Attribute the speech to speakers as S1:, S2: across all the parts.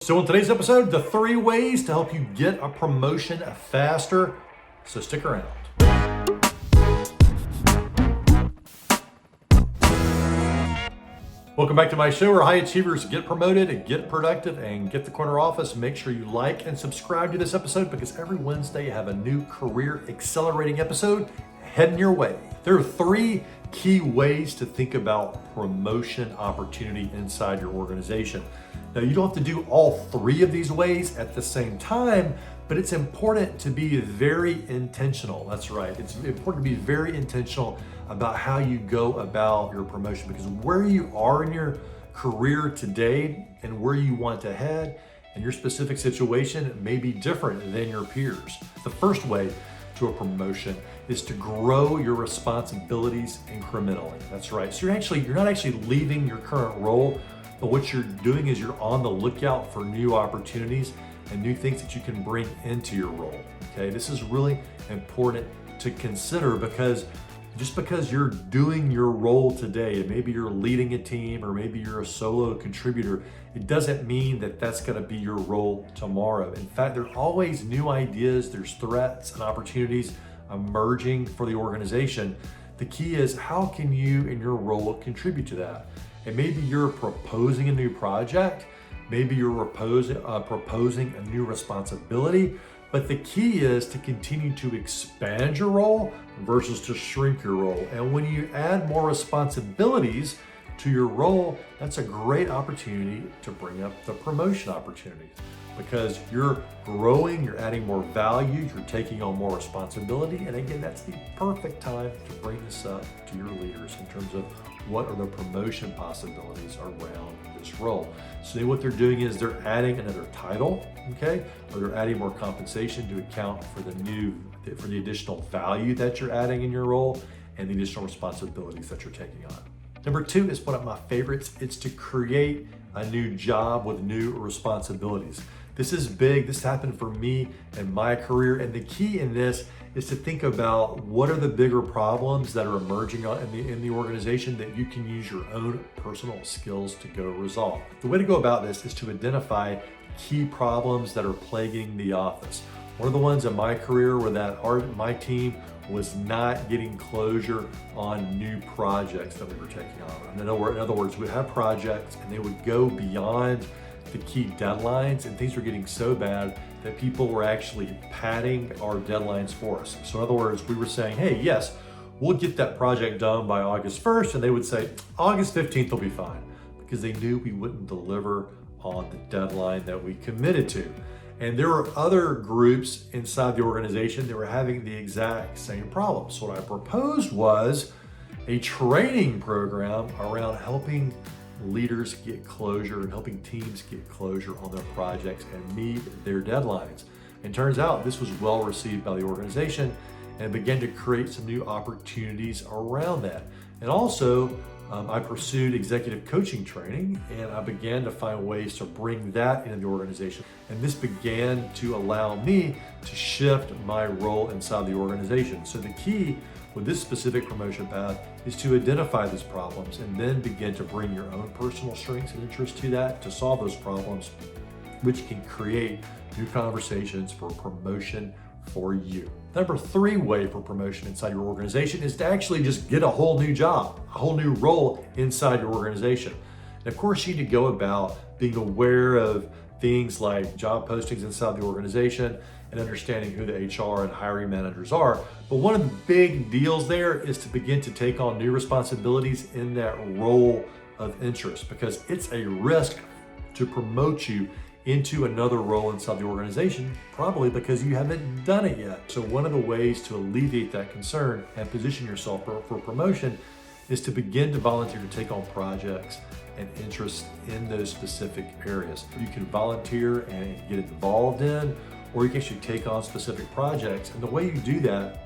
S1: So in today's episode, the 3 ways to help you get a promotion faster. So stick around. Welcome back to my show where high achievers get promoted and get productive and get the corner office. Make sure you like and subscribe to this episode because every Wednesday I have a new career accelerating episode heading your way. There are 3 key ways to think about promotion opportunity inside your organization. Now, you don't have to do all 3 of these ways at the same time, but it's important to be very intentional. That's right. It's important to be very intentional about how you go about your promotion, because where you are in your career today and where you want to head and your specific situation may be different than your peers. The first way to a promotion is to grow your responsibilities incrementally. That's right. So you're not actually leaving your current role, but what you're doing is you're on the lookout for new opportunities and new things that you can bring into your role. Okay, this is really important to consider because just because you're doing your role today, and maybe you're leading a team or maybe you're a solo contributor, it doesn't mean that that's going to be your role tomorrow. In fact, there's always new ideas, there's threats and opportunities emerging for the organization. The key is, how can you in your role contribute to that? And maybe you're proposing a new project, maybe you're proposing a new responsibility, but the key is to continue to expand your role versus to shrink your role. And when you add more responsibilities to your role, that's a great opportunity to bring up the promotion opportunity, because you're growing, you're adding more value, you're taking on more responsibility. And again, that's the perfect time to bring this up to your leaders in terms of what are the promotion possibilities around this role. So what they're doing is they're adding another title, okay? Or they're adding more compensation to account for the additional value that you're adding in your role and the additional responsibilities that you're taking on. Number 2 is one of my favorites. It's to create a new job with new responsibilities. This is big. This happened for me in my career. And the key in this is to think about what are the bigger problems that are emerging in the organization that you can use your own personal skills to go resolve. The way to go about this is to identify key problems that are plaguing the office. One of the ones in my career where my team was not getting closure on new projects that we were taking on. In other words, we'd have projects and they would go beyond the key deadlines, and things were getting so bad that people were actually padding our deadlines for us. So in other words, we were saying, hey, yes, we'll get that project done by August 1st. And they would say, August 15th will be fine, because they knew we wouldn't deliver on the deadline that we committed to. And there were other groups inside the organization that were having the exact same problem. So what I proposed was a training program around helping leaders get closure and helping teams get closure on their projects and meet their deadlines. And turns out this was well received by the organization and began to create some new opportunities around that. And also, I pursued executive coaching training, and I began to find ways to bring that into the organization. And this began to allow me to shift my role inside the organization. So the key with this specific promotion path is to identify these problems and then begin to bring your own personal strengths and interests to that to solve those problems, which can create new conversations for promotion for you. Number 3 way for promotion inside your organization is to actually just get a whole new job, a whole new role inside your organization. And of course, you need to go about being aware of things like job postings inside the organization and understanding who the HR and hiring managers are. But one of the big deals there is to begin to take on new responsibilities in that role of interest, because it's a risk to promote you into another role inside the organization, probably because you haven't done it yet. So one of the ways to alleviate that concern and position yourself for promotion is to begin to volunteer to take on projects and interest in those specific areas. You can volunteer and get involved in, or you can actually take on specific projects. And the way you do that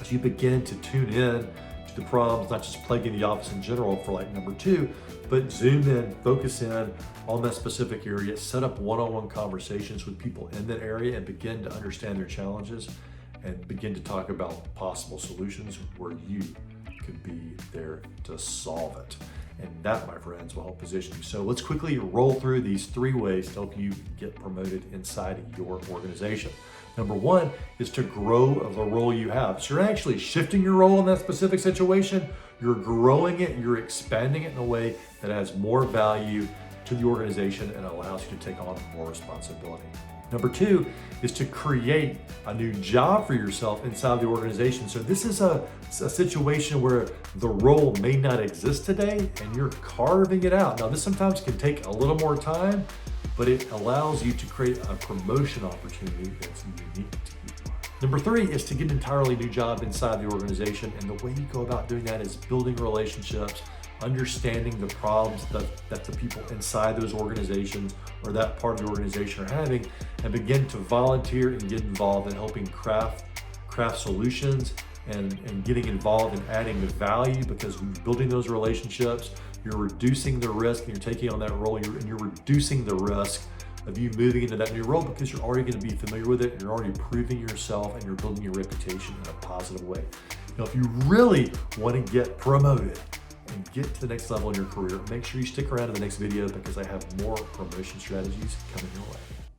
S1: is you begin to tune in to the problems, not just plaguing the office in general for like number 2, but zoom in, focus in on that specific area, set up one-on-one conversations with people in that area and begin to understand their challenges and begin to talk about possible solutions where you could be there to solve it. And that, my friends, will help position you. So let's quickly roll through these 3 ways to help you get promoted inside your organization. Number 1 is to grow the role you have. So you're actually shifting your role in that specific situation. You're growing it, you're expanding it in a way that adds more value to the organization and allows you to take on more responsibility. Number 2 is to create a new job for yourself inside the organization. So this is a situation where the role may not exist today and you're carving it out. Now this sometimes can take a little more time, but it allows you to create a promotion opportunity that's unique to you. Number 3 is to get an entirely new job inside the organization. And the way you go about doing that is building relationships, understanding the problems that the people inside those organizations or that part of the organization are having, and begin to volunteer and get involved in helping craft solutions and getting involved in adding the value, because building those relationships, you're reducing the risk and you're taking on that role, and you're reducing the risk of you moving into that new role because you're already going to be familiar with it, you're already proving yourself, and you're building your reputation in a positive way. Now, if you really want to get promoted and get to the next level in your career, make sure you stick around to the next video because I have more promotion strategies coming your way.